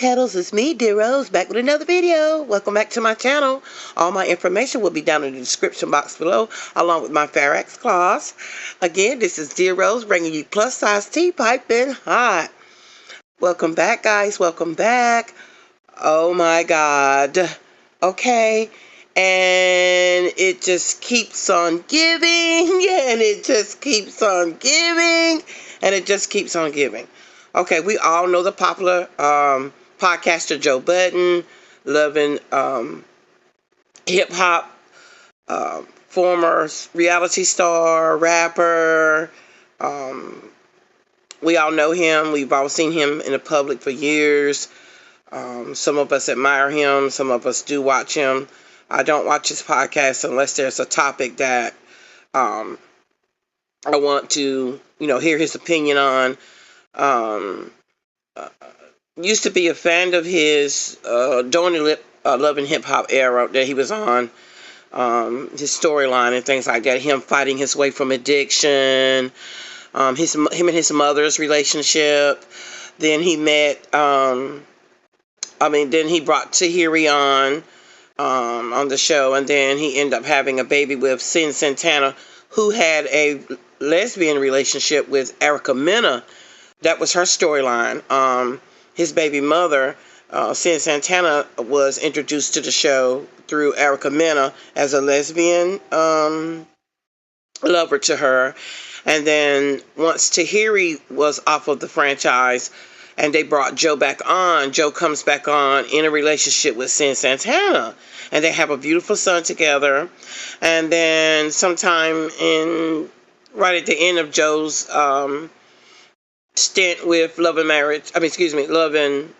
Petals, it's me, Dear Rose, back with another video. Welcome back to my channel. All my information will be down in the description box below, along with my Fairax claws. Again, this is Dear Rose, bringing you plus size tea, piping hot. Welcome back, guys. Welcome back. Oh my God. Okay. And it just keeps on giving, and it just keeps on giving, and it just keeps on giving. Okay, we all know the popular podcaster Joe Budden, loving hip hop, former reality star, rapper. We all know him. We've all seen him in the public for years. Some of us admire him. Some of us do watch him. I don't watch his podcast unless there's a topic that I want to, hear his opinion on. Used to be a fan of his during the Love and Hip Hop era that he was on. His storyline and things like that. Him fighting his way from addiction. Him and his mother's relationship. Then he met. Then he brought Tahiri on the show, and then he ended up having a baby with Sin Santana, who had a lesbian relationship with Erica Mena. That was her storyline. His baby mother, Sin Santana, was introduced to the show through Erica Mena as a lesbian lover to her. And then once Tahiri was off of the franchise and they brought Joe back on, Joe comes back on in a relationship with Sin Santana. And they have a beautiful son together. And then sometime right at the end of Joe's stint with Love and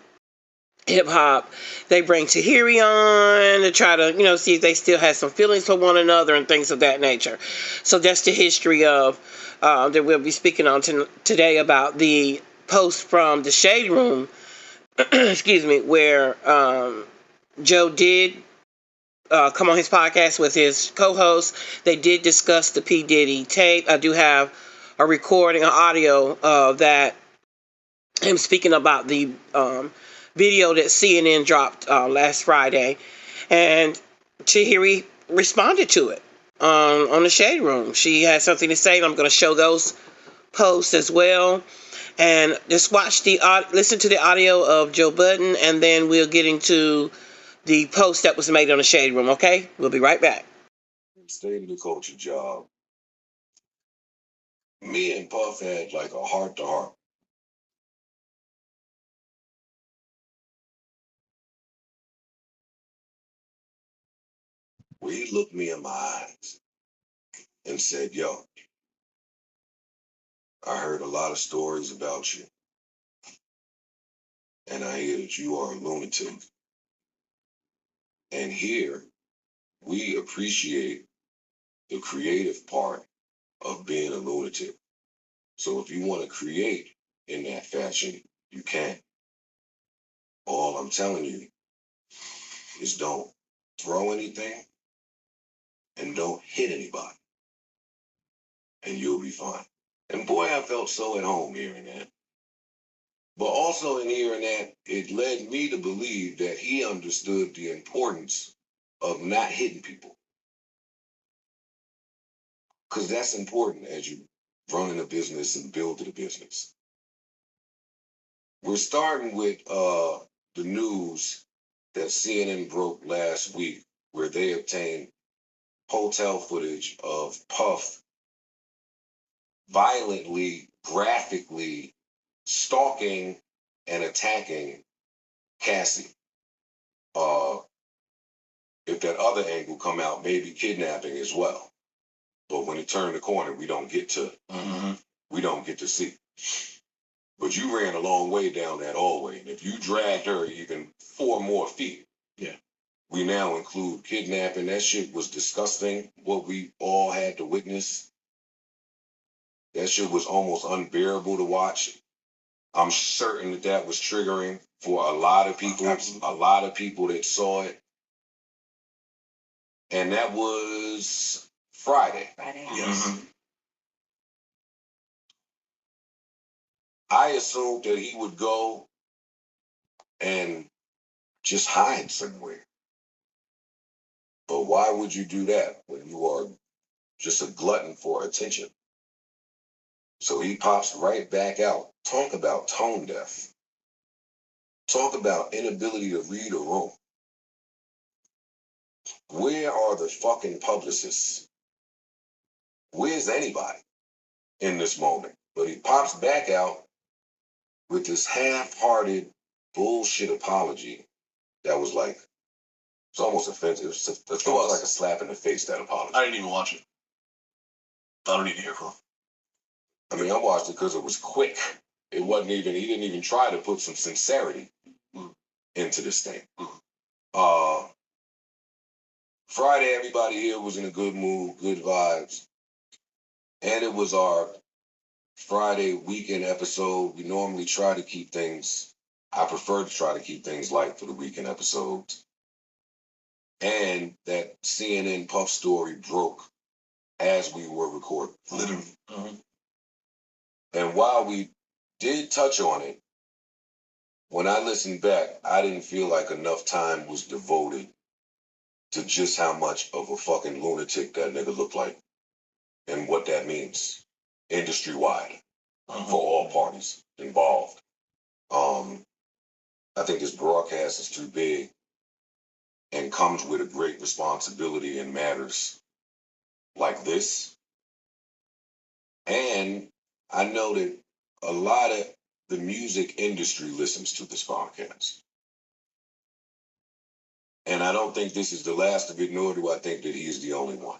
Hip Hop, they bring Tahiri on to try to, see if they still have some feelings for one another and things of that nature. So that's the history of that we'll be speaking on today about the post from the Shade Room, where Joe did come on his podcast with his co-host. They did discuss the P. Diddy tape. I do have a recording, an audio of that, him speaking about the video that CNN dropped last Friday, and Tahiri responded to it on the Shade Room. She had something to say, and I'm going to show those posts as well. And just listen to the audio of Joe Budden, and then we'll get into the post that was made on the Shade Room, okay? We'll be right back. State of the culture job. Me and Puff had like a heart-to-heart. He looked me in my eyes and said, yo, I heard a lot of stories about you, and I hear that you are a lunatic. And here, we appreciate the creative part of being a lunatic. So if you want to create in that fashion, you can. All I'm telling you is don't throw anything and don't hit anybody, and you'll be fine. And boy, I felt so at home hearing that. But also in hearing that, it led me to believe that he understood the importance of not hitting people. Because that's important as you running a business and building a business. We're starting with the news that CNN broke last week, where they obtained hotel footage of Puff violently, graphically stalking and attacking Cassie. If that other angle come out, maybe kidnapping as well. But when it turned the corner, we don't get to see. But you ran a long way down that hallway, and if you dragged her even 4 more feet, we now include kidnapping. That shit was disgusting. What we all had to witness. That shit was almost unbearable to watch. I'm certain that was triggering for a lot of people. Absolutely. A lot of people that saw it. And that was Friday. Yes. Mm-hmm. I assumed that he would go and just hide somewhere. But why would you do that when you are just a glutton for attention? So he pops right back out. Talk about tone deaf. Talk about inability to read a room. Where are the fucking publicists? Where's anybody in this moment? But he pops back out with this half-hearted bullshit apology that was like, it's almost offensive. It was like a slap in the face, that apology. I didn't even watch it. I don't need to hear from him. I mean, I watched it because it was quick. It wasn't even, he didn't even try to put some sincerity into this thing. Friday, everybody here was in a good mood, good vibes. And it was our Friday weekend episode. We normally try to keep things, I prefer to try to keep things light for the weekend episodes. And that CNN Puff story broke as we were recording. Literally. Mm-hmm. And while we did touch on it, when I listened back, I didn't feel like enough time was devoted to just how much of a fucking lunatic that nigga looked like and what that means industry-wide for all parties involved. I think this broadcast is too big and comes with a great responsibility in matters like this. And I know that a lot of the music industry listens to this podcast. And I don't think this is the last of it, nor do I think that he is the only one.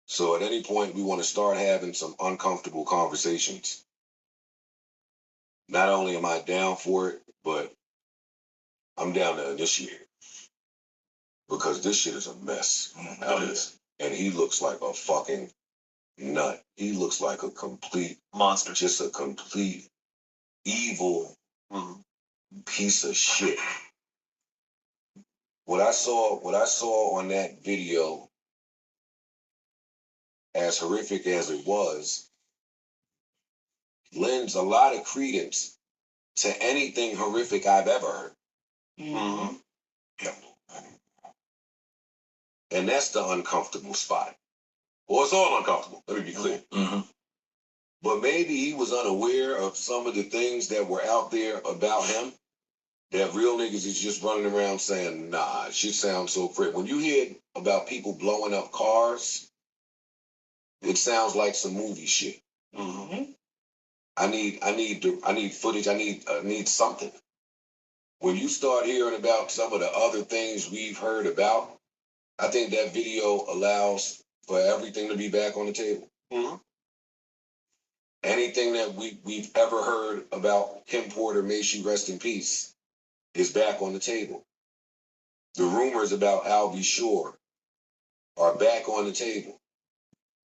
So at any point, we want to start having some uncomfortable conversations. Not only am I down for it, but I'm down to initiate it. Because this shit is a mess. And he looks like a fucking nut. He looks like a complete monster. Just a complete evil piece of shit. What I saw on that video, as horrific as it was, lends a lot of credence to anything horrific I've ever heard. Mm-hmm. Yeah. And that's the uncomfortable spot. Well, it's all uncomfortable, let me be clear. Mm-hmm. But maybe he was unaware of some of the things that were out there about him. That real niggas is just running around saying, nah, shit sounds so pretty. When you hear about people blowing up cars, it sounds like some movie shit. Mm-hmm. I need footage. I need something. When you start hearing about some of the other things we've heard about, I think that video allows for everything to be back on the table. Mm-hmm. Anything that we've ever heard about Kim Porter, may she rest in peace, is back on the table. The rumors about Albie Shore are back on the table.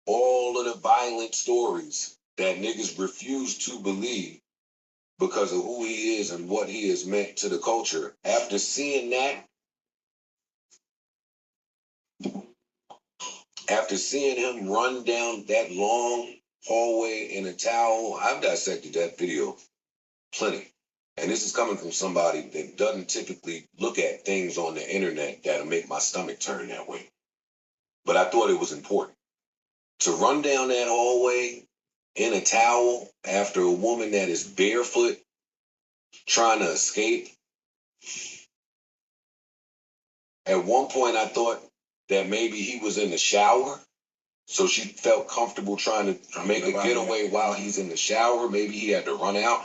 All of the violent stories that niggas refuse to believe because of who he is and what he has meant to the culture. After seeing that, after seeing him run down that long hallway in a towel, I've dissected that video plenty. And this is coming from somebody that doesn't typically look at things on the internet that'll make my stomach turn that way. But I thought it was important. To run down that hallway in a towel after a woman that is barefoot trying to escape. At one point, I thought that maybe he was in the shower. So she felt comfortable trying to make a getaway while he's in the shower. Maybe he had to run out.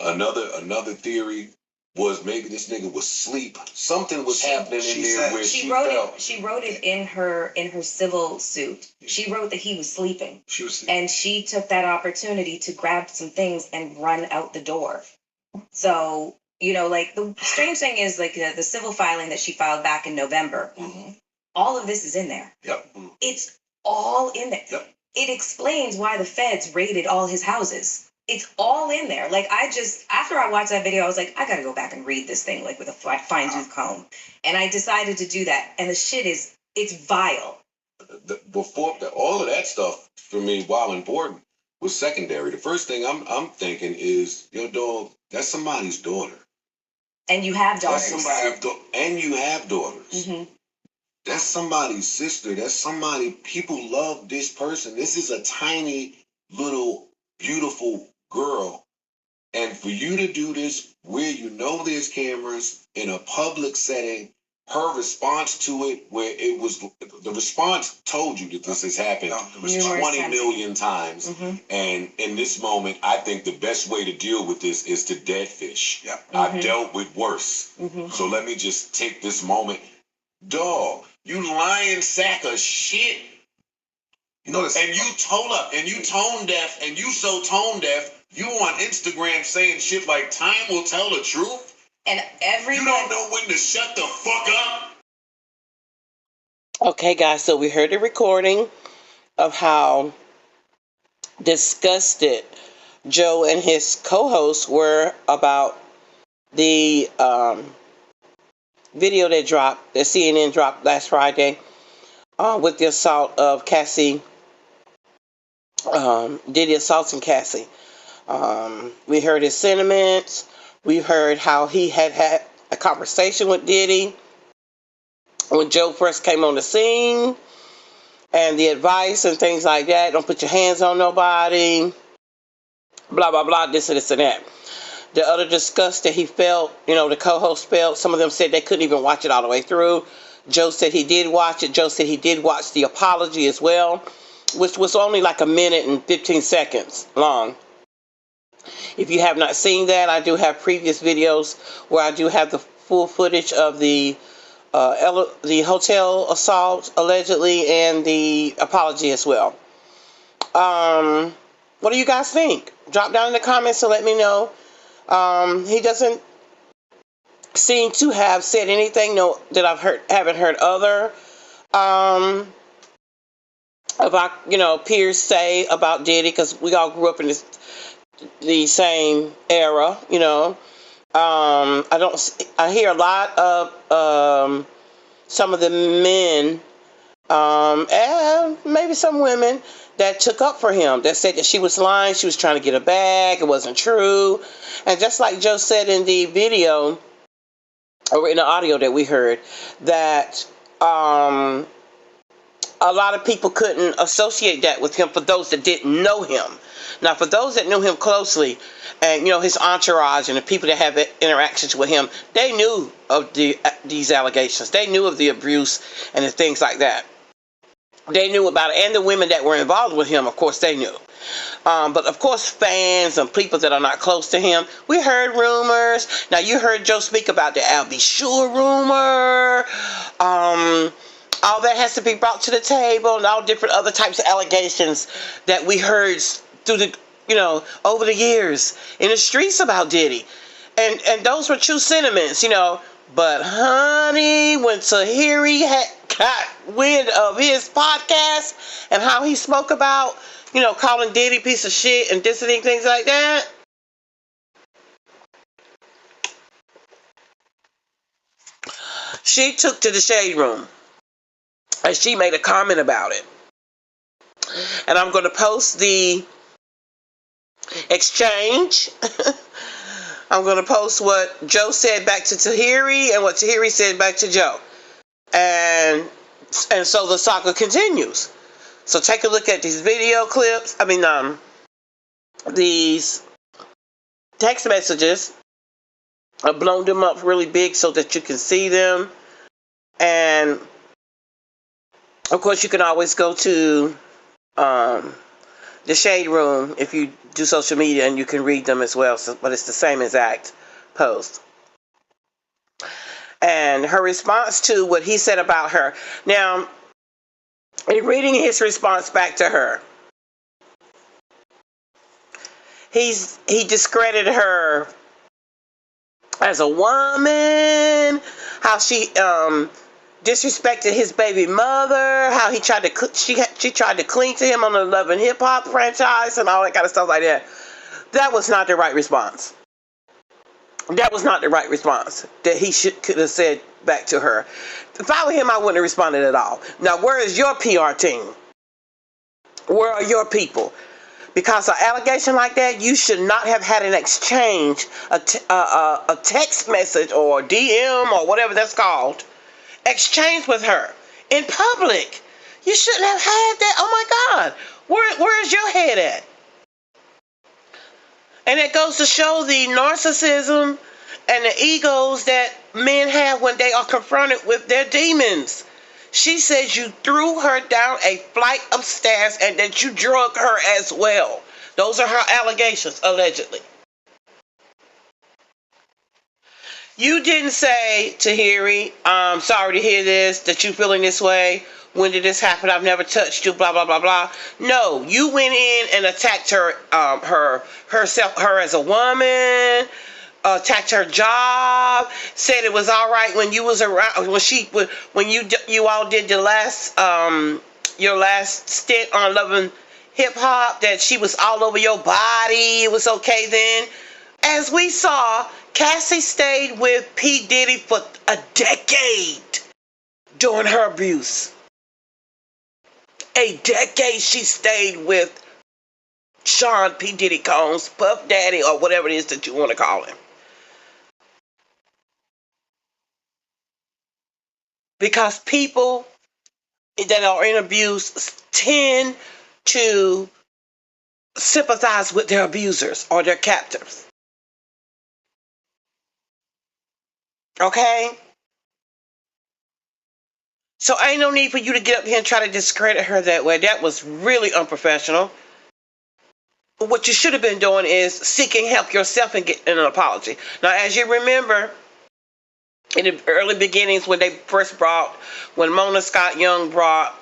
Another theory was maybe this nigga was asleep. Something was happening in there where she felt. She wrote it in her civil suit. She wrote that he was sleeping. She was sleeping. And she took that opportunity to grab some things and run out the door. So, like the strange thing is like the civil filing that she filed back in November. Mm-hmm. All of this is in there. Yep. It's all in there. Yep. It explains why the feds raided all his houses. It's all in there. Like, after I watched that video, I was like, I gotta go back and read this thing, like, with a fine-tooth comb. And I decided to do that. And the shit it's vile. All of that stuff, for me, while important, was secondary. The first thing I'm thinking is, yo, dog, That's somebody's daughter. And you have That's daughters. and you have daughters. Mm-hmm. That's somebody's sister. That's somebody. People love this person. This is a tiny little beautiful girl. And for you to do this where you know there's cameras in a public setting, her response to it, where it was, the response told you that this has happened 20 million times. Mm-hmm. And in this moment, I think the best way to deal with this is to dead fish. Yeah. Mm-hmm. I've dealt with worse. Mm-hmm. So let me just take this moment. Dog, you lying sack of shit. You know this. And you tone deaf, and you so tone deaf, you on Instagram saying shit like time will tell the truth. And You don't know when to shut the fuck up. Okay, guys, so we heard the recording of how disgusted Joe and his co-hosts were about the video that CNN dropped last Friday with the assault of Cassie, Diddy assaulting Cassie. We heard his sentiments. We heard how he had a conversation with Diddy when Joe first came on the scene, and the advice and things like that. Don't put your hands on nobody. Blah, blah, blah, this and this and that. The other disgust that he felt, the co-host felt, some of them said they couldn't even watch it all the way through. Joe said he did watch it. Joe said he did watch the apology as well, which was only like a minute and 15 seconds long. If you have not seen that, I do have previous videos where I do have the full footage of the hotel assault, allegedly, and the apology as well. What do you guys think? Drop down in the comments and let me know. He doesn't seem to have said anything that haven't heard other about peers say about Diddy, because we all grew up in the same era. I hear a lot of some of the men and maybe some women that took up for him, that said that she was lying, she was trying to get a bag, it wasn't true. And just like Joe said in the video, or in the audio that we heard, that a lot of people couldn't associate that with him, for those that didn't know him. Now, for those that knew him closely, and his entourage and the people that have interactions with him, they knew of these allegations. They knew of the abuse and the things like that. They knew about it, and the women that were involved with him, of course, they knew. But of course, fans and people that are not close to him, we heard rumors. Now, you heard Joe speak about the I'll Be Sure rumor. All that has to be brought to the table, and all different other types of allegations that we heard through over the years in the streets about Diddy. And those were true sentiments, But honey, when Tahiri got wind of his podcast and how he spoke about, calling Diddy piece of shit and dissing things like that, she took to the shade room and she made a comment about it. And I'm going to post the exchange. I'm going to post what Joe said back to Tahiri and what Tahiri said back to Joe. And so the saga continues. So take a look at these video clips. These text messages. I've blown them up really big so that you can see them. And of course, you can always go to the shade room if you do social media, and you can read them as well. But it's the same exact post. And her response to what he said about her. Now, in reading his response back to her, he discredited her as a woman, how she disrespected his baby mother, how she tried to cling to him on the Love and Hip Hop franchise and all that kind of stuff like that. That was not the right response. That was not the right response that he could have said back to her. If I were him, I wouldn't have responded at all. Now, where is your PR team? Where are your people? Because an allegation like that, you should not have had an exchange, a text message or DM or whatever that's called, exchange with her in public. You shouldn't have had that. Oh my God. Where is your head at? And it goes to show the narcissism and the egos that men have when they are confronted with their demons. She says you threw her down a flight of stairs and that you drug her as well. Those are her allegations, allegedly. You didn't say, Tahiri, I'm sorry to hear this, that you feeling this way. When did this happen? I've never touched you, blah, blah, blah, blah. No, you went in and attacked her, her as a woman, attacked her job, said it was all right when you was around, when you all did your last stint on Love and Hip Hop, that she was all over your body. It was okay then. As we saw, Cassie stayed with P. Diddy for a decade during her abuse. A decade she stayed with Sean P. Diddy Combs, Puff Daddy, or whatever it is that you want to call him. Because people that are in abuse tend to sympathize with their abusers or their captors. Okay? So ain't no need for you to get up here and try to discredit her that way. That was really unprofessional. What you should have been doing is seeking help yourself and getting an apology. Now, as you remember, in the early beginnings when Mona Scott Young brought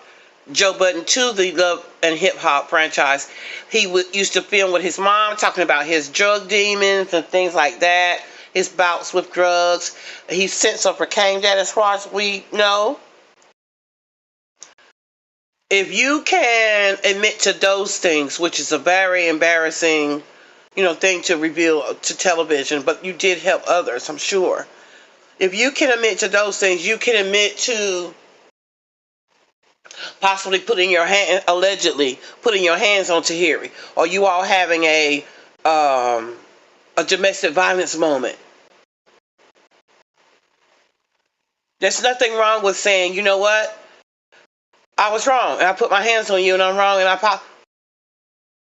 Joe Budden to the Love and Hip Hop franchise, he used to film with his mom talking about his drug demons and things like that, his bouts with drugs. He since overcame that as far as we know. If you can admit to those things, which is a very embarrassing, thing to reveal to television, but you did help others, I'm sure. If you can admit to those things, you can admit to possibly allegedly putting your hands on Tahiri, or you all having a domestic violence moment. There's nothing wrong with saying, you know what? I was wrong, and I put my hands on you, and I'm wrong, and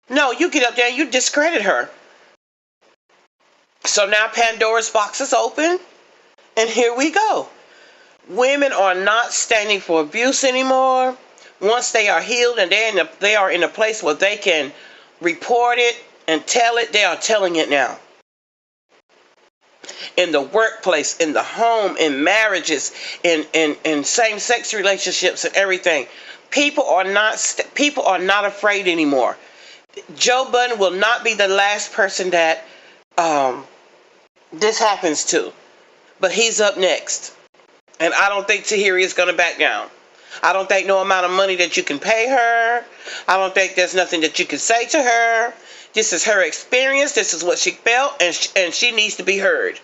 No, you get up there and you discredit her. So now Pandora's box is open, and here we go. Women are not standing for abuse anymore. Once they are healed and they are in a place where they can report it and tell it, they are telling it now. In the workplace, in the home, in marriages, in same-sex relationships and everything. People are not afraid anymore. Joe Budden will not be the last person that this happens to. But he's up next. And I don't think Tahiri is going to back down. I don't think no amount of money that you can pay her. I don't think there's nothing that you can say to her. This is her experience. This is what she felt. And she needs to be heard.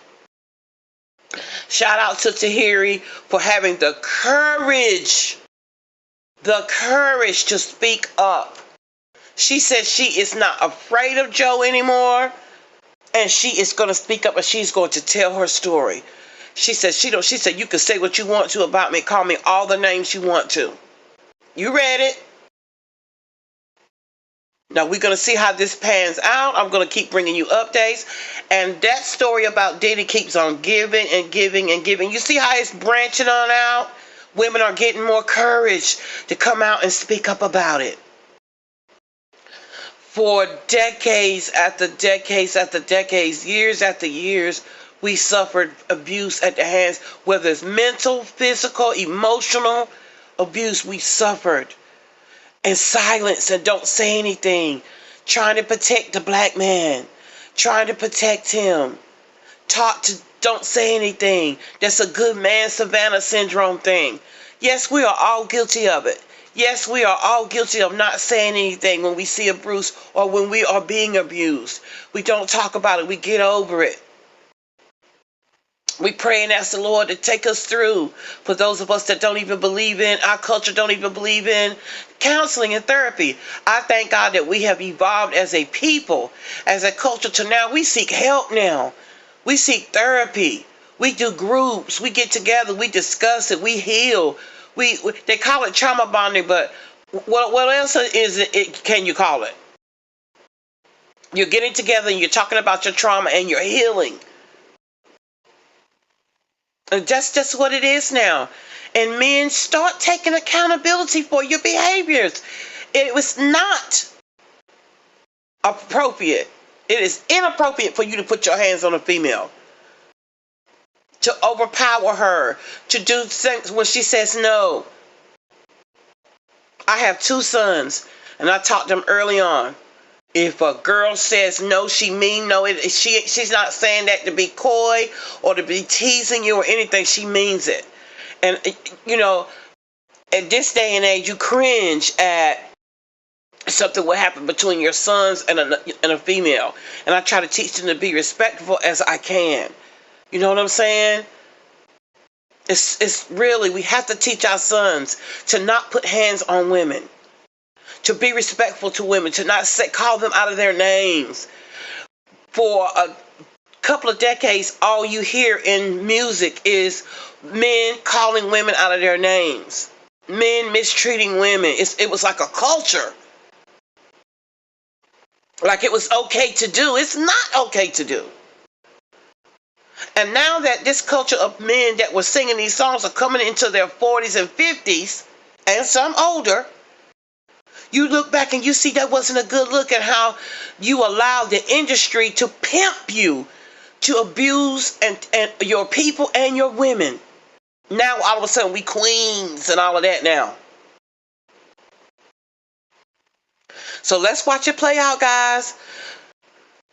Shout out to Tahiri for having the courage to speak up. She said she is not afraid of Joe anymore. And she is going to speak up and she's going to tell her story. She said you can say what you want to about me. Call me all the names you want to. You read it. Now we're going to see how this pans out. I'm going to keep bringing you updates. And that story about Diddy keeps on giving and giving and giving. You see how it's branching on out? Women are getting more courage to come out and speak up about it. For decades after decades after decades, years after years, we suffered abuse at the hands, whether it's mental, physical, emotional abuse, we suffered. In silence and don't say anything. Trying to protect the black man. Trying to protect him. Don't say anything. That's a good man Savannah syndrome thing. Yes, we are all guilty of it. Yes, we are all guilty of not saying anything when we see abuse or when we are being abused. We don't talk about it. We get over it. We pray and ask the Lord to take us through. For those of us that don't even believe in, our culture don't even believe in counseling and therapy. I thank God that we have evolved as a people, as a culture, to now we seek help now. We seek therapy. We do groups. We get together. We discuss it. We heal. They call it trauma bonding, but what else can you call it? You're getting together and you're talking about your trauma and you're healing. And that's just what it is now. And men, start taking accountability for your behaviors. It was not appropriate. It is inappropriate for you to put your hands on a female, to overpower her, to do things when she says no. I have 2 sons, and I taught them early on. If a girl says no, she mean no. She's not saying that to be coy or to be teasing you or anything. She means it. And, you know, at this day and age, you cringe at something will happen between your sons and a female. And I try to teach them to be respectful as I can. You know what I'm saying? It's really, we have to teach our sons to not put hands on women, to be respectful to women, to not call them out of their names. For a couple of decades, all you hear in music is men calling women out of their names, men mistreating women. It was like a culture. Like it was okay to do. It's not okay to do. And now that this culture of men that were singing these songs are coming into their 40s and 50s, and some older, you look back and you see that wasn't a good look at how you allowed the industry to pimp you, to abuse and your people and your women. Now all of a sudden we queens and all of that now. So let's watch it play out, guys.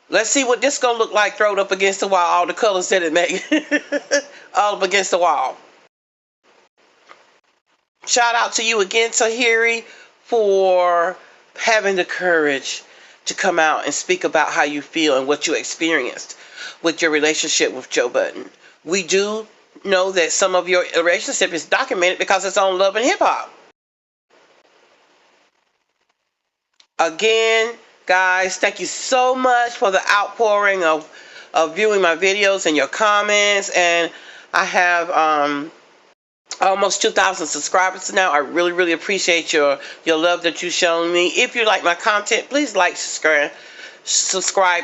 Let's see what this gonna look like thrown up against the wall. All the colors that it make. All up against the wall. Shout out to you again, Tahiri, for having the courage to come out and speak about how you feel and what you experienced with your relationship with Joe Budden. We do know that some of your relationship is documented because it's on Love and Hip Hop. Again, guys, thank you so much for the outpouring of viewing my videos and your comments. And I have almost 2,000 subscribers now. I really, really appreciate your love that you've shown me. If you like my content, please like, subscribe,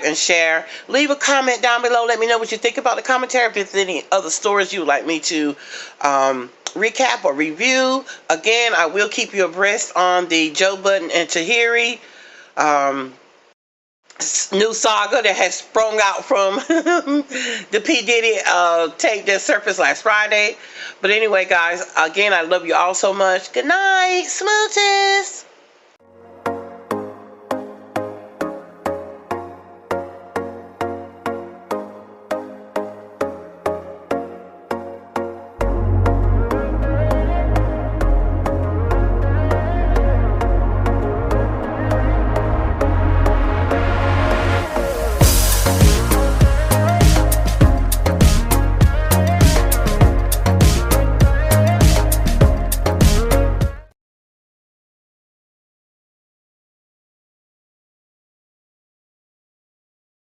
and share. Leave a comment down below. Let me know what you think about the commentary. If there's any other stories you would like me to recap or review. Again, I will keep you abreast on the Joe Budden and Tahiri new saga that has sprung out from the P. Diddy tape that surfaced last Friday. But anyway, guys, again, I love you all so much. Good night, smooches.